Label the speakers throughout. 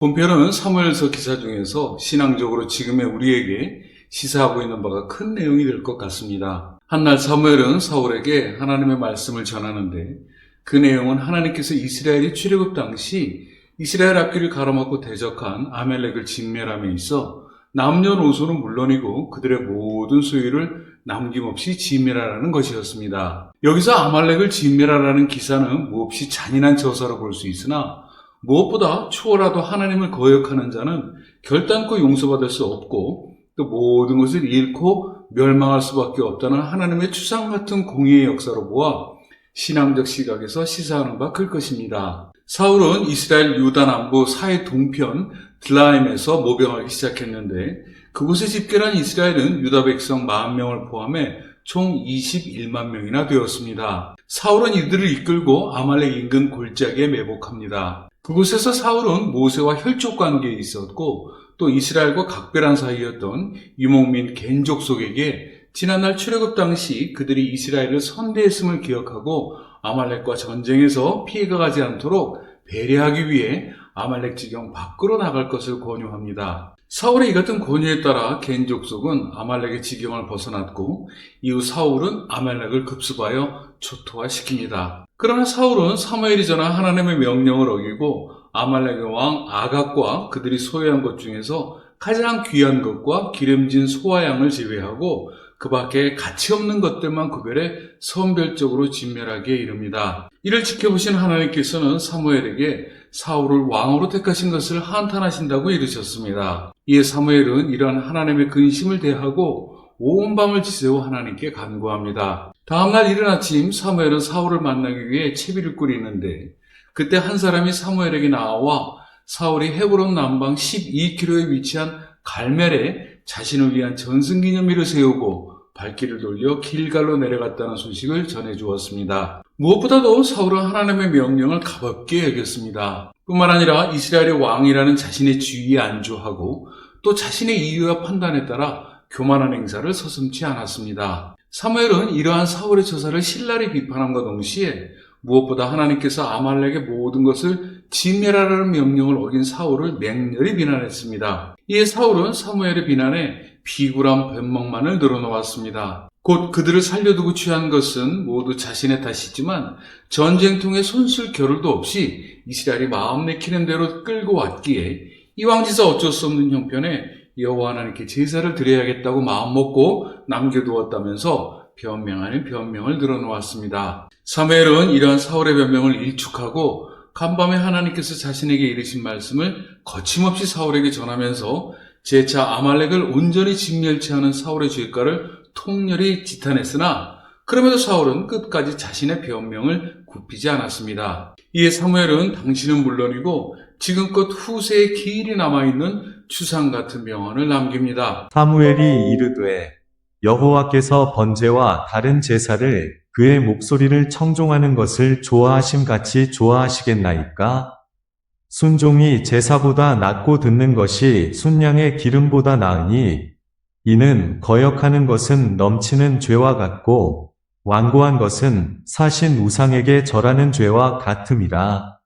Speaker 1: 본편은 사무엘서 기사 중에서 신앙적으로 지금의 우리에게 시사하고 있는 바가 큰 내용이 될 것 같습니다. 한날 사무엘은 사울에게 하나님의 말씀을 전하는데 그 내용은 하나님께서 이스라엘이 출애굽 당시 이스라엘 앞길을 가로막고 대적한 아말렉을 진멸함에 있어 남녀노소는 물론이고 그들의 모든 소유를 남김없이 진멸하라는 것이었습니다. 여기서 아말렉을 진멸하라는 기사는 몹시 잔인한 저사로 볼 수 있으나 무엇보다 추월하도 하나님을 거역하는 자는 결단코 용서받을 수 없고 또 모든 것을 잃고 멸망할 수밖에 없다는 하나님의 추상 같은 공의의 역사로 보아 신앙적 시각에서 시사하는 바 클 것입니다. 사울은 이스라엘 유다 남부 사해 동편 드라임에서 모병하기 시작했는데 그곳에 집결한 이스라엘은 유다 백성 40,000명을 포함해 총 21만 명이나 되었습니다. 사울은 이들을 이끌고 아말렉 인근 골짜기에 매복합니다. 그곳에서 사울은 모세와 혈족 관계에 있었고 또 이스라엘과 각별한 사이였던 유목민 겐족속에게 지난날 출애굽 당시 그들이 이스라엘을 선대했음을 기억하고 아말렉과 전쟁에서 피해가 가지 않도록 배려하기 위해 아말렉 지경 밖으로 나갈 것을 권유합니다. 사울의 이 같은 권유에 따라 겐족속은 아말렉의 지경을 벗어났고 이후 사울은 아말렉을 급습하여 초토화시킵니다. 그러나 사울은 사무엘이 전한 하나님의 명령을 어기고 아말렉의 왕 아각과 그들이 소유한 것 중에서 가장 귀한 것과 기름진 소와 양을 제외하고 그 밖에 가치 없는 것들만 구별해 선별적으로 진멸하기에 이릅니다. 이를 지켜보신 하나님께서는 사무엘에게 사울을 왕으로 택하신 것을 한탄하신다고 이르셨습니다. 이에 사무엘은 이러한 하나님의 근심을 대하고 온 밤을 지새워 하나님께 간구합니다. 다음날 이른 아침 사무엘은 사울을 만나기 위해 채비를 꾸리는데 그때 한 사람이 사무엘에게 나와 사울이 헤브론 남방 12km에 위치한 갈멜에 자신을 위한 전승기념비를 세우고 발길을 돌려 길갈로 내려갔다는 소식을 전해주었습니다. 무엇보다도 사울은 하나님의 명령을 가볍게 여겼습니다. 뿐만 아니라 이스라엘의 왕이라는 자신의 지위에 안주하고 또 자신의 이유와 판단에 따라 교만한 행사를 서슴지 않았습니다. 사무엘은 이러한 사울의 처사를 신랄히 비판함과 동시에 무엇보다 하나님께서 아말렉의 모든 것을 진멸하라는 명령을 어긴 사울을 맹렬히 비난했습니다. 이에 사울은 사무엘의 비난에 비굴한 변명만을 늘어놓았습니다. 곧 그들을 살려두고 취한 것은 모두 자신의 탓이지만 전쟁통에 손쓸 겨를도 없이 이스라엘이 마음 내키는 대로 끌고 왔기에 이왕지사 어쩔 수 없는 형편에 여호와 하나님께 제사를 드려야겠다고 마음먹고 남겨두었다면서 변명 아닌 변명을 늘어놓았습니다. 사무엘은 이러한 사울의 변명을 일축하고 간밤에 하나님께서 자신에게 이르신 말씀을 거침없이 사울에게 전하면서 재차 아말렉을 온전히 진멸치하는 사울의 죄가를 통렬히 지탄했으나 그럼에도 사울은 끝까지 자신의 변명을 굽히지 않았습니다. 이에 사무엘은 당신은 물론이고 지금껏 후세에 기일이 남아있는 추상 같은 명언을 남깁니다.
Speaker 2: 사무엘이 이르되 여호와께서 번제와 다른 제사를 그의 목소리를 청종하는 것을 좋아하심 같이 좋아하시겠나이까? 순종이 제사보다 낫고 듣는 것이 순양의 기름보다 나으니 이는 거역하는 것은 넘치는 죄와 같고 완고한 것은 사신 우상에게 절하는 죄와 같음이라.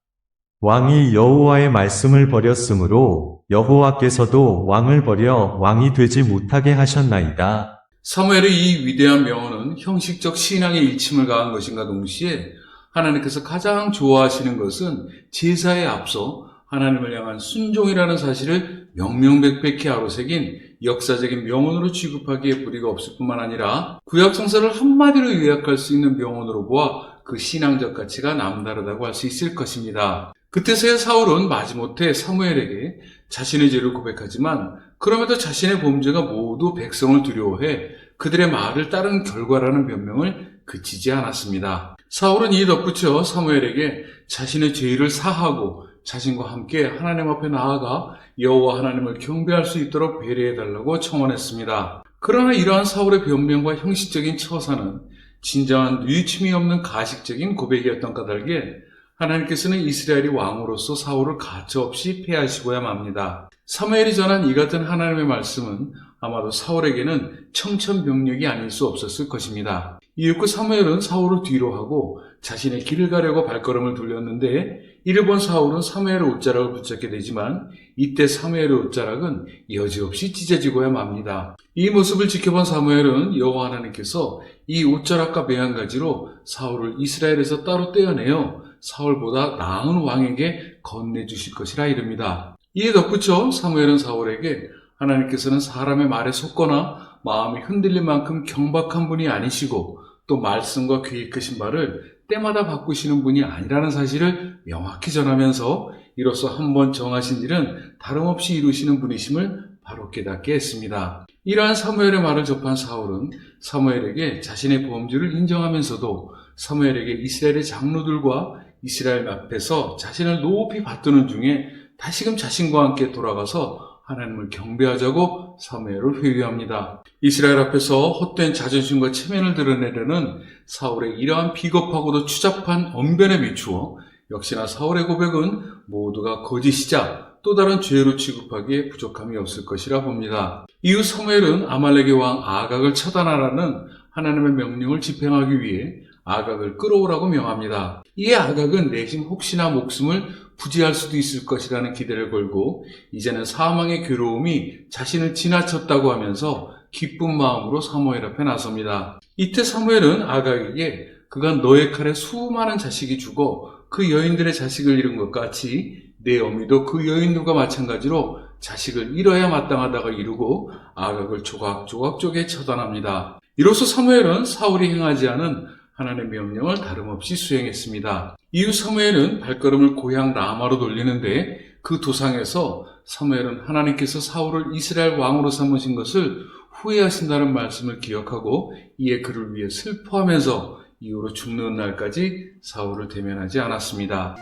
Speaker 2: 왕이 여호와의 말씀을 버렸으므로 여호와께서도 왕을 버려 왕이 되지 못하게 하셨나이다.
Speaker 1: 사무엘의 이 위대한 명언은 형식적 신앙의 일침을 가한 것인가 동시에 하나님께서 가장 좋아하시는 것은 제사에 앞서 하나님을 향한 순종이라는 사실을 명명백백히 아로새긴 역사적인 명언으로 취급하기에 무리가 없을 뿐만 아니라 구약 성서를 한마디로 요약할 수 있는 명언으로 보아 그 신앙적 가치가 남다르다고 할 수 있을 것입니다. 그때서야 사울은 마지못해 사무엘에게 자신의 죄를 고백하지만 그럼에도 자신의 범죄가 모두 백성을 두려워해 그들의 말을 따른 결과라는 변명을 그치지 않았습니다. 사울은 이에 덧붙여 사무엘에게 자신의 죄를 사하고 자신과 함께 하나님 앞에 나아가 여호와 하나님을 경배할 수 있도록 배려해달라고 청원했습니다. 그러나 이러한 사울의 변명과 형식적인 처사는 진정한 뉘우침이 없는 가식적인 고백이었던 까닭에 하나님께서는 이스라엘이 왕으로서 사울을 가차없이 폐하시고야 맙니다. 사무엘이 전한 이 같은 하나님의 말씀은 아마도 사울에게는 청천벽력이 아닐 수 없었을 것입니다. 이윽고 사무엘은 사울을 뒤로 하고 자신의 길을 가려고 발걸음을 돌렸는데 이를 본 사울은 사무엘의 옷자락을 붙잡게 되지만 이때 사무엘의 옷자락은 여지없이 찢어지고야 맙니다. 이 모습을 지켜본 사무엘은 여호와 하나님께서 이 옷자락과 매한 가지로 사울을 이스라엘에서 따로 떼어내어 사울보다 나은 왕에게 건네주실 것이라 이릅니다. 이에 덧붙여 사무엘은 사울에게 하나님께서는 사람의 말에 속거나 마음이 흔들릴 만큼 경박한 분이 아니시고 또 말씀과 계획하신 바를 때마다 바꾸시는 분이 아니라는 사실을 명확히 전하면서 이로써 한번 정하신 일은 다름없이 이루시는 분이심을 바로 깨닫게 했습니다. 이러한 사무엘의 말을 접한 사울은 사무엘에게 자신의 범죄를 인정하면서도 사무엘에게 이스라엘의 장로들과 이스라엘 앞에서 자신을 높이 받드는 중에 다시금 자신과 함께 돌아가서 하나님을 경배하자고 사무엘을 회유합니다. 이스라엘 앞에서 헛된 자존심과 체면을 드러내려는 사울의 이러한 비겁하고도 추잡한 언변에 비추어 역시나 사울의 고백은 모두가 거짓이자 또 다른 죄로 취급하기에 부족함이 없을 것이라 봅니다. 이후 사무엘은 아말렉의 왕 아각을 처단하라는 하나님의 명령을 집행하기 위해 아각을 끌어오라고 명합니다. 이에 아각은 내심 혹시나 목숨을 부지할 수도 있을 것이라는 기대를 걸고 이제는 사망의 괴로움이 자신을 지나쳤다고 하면서 기쁜 마음으로 사무엘 앞에 나섭니다. 이때 사무엘은 아각에게 그가 너의 칼에 수많은 자식이 죽어 그 여인들의 자식을 잃은 것 같이 내 어미도 그 여인들과 마찬가지로 자식을 잃어야 마땅하다가 이루고 아각을 조각조각 쪼개 처단합니다. 이로써 사무엘은 사울이 행하지 않은 하나님의 명령을 다름없이 수행했습니다. 이후 사무엘은 발걸음을 고향 라마로 돌리는데 그 도상에서 사무엘은 하나님께서 사울을 이스라엘 왕으로 삼으신 것을 후회하신다는 말씀을 기억하고 이에 그를 위해 슬퍼하면서 이후로 죽는 날까지 사울을 대면하지 않았습니다.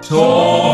Speaker 3: 또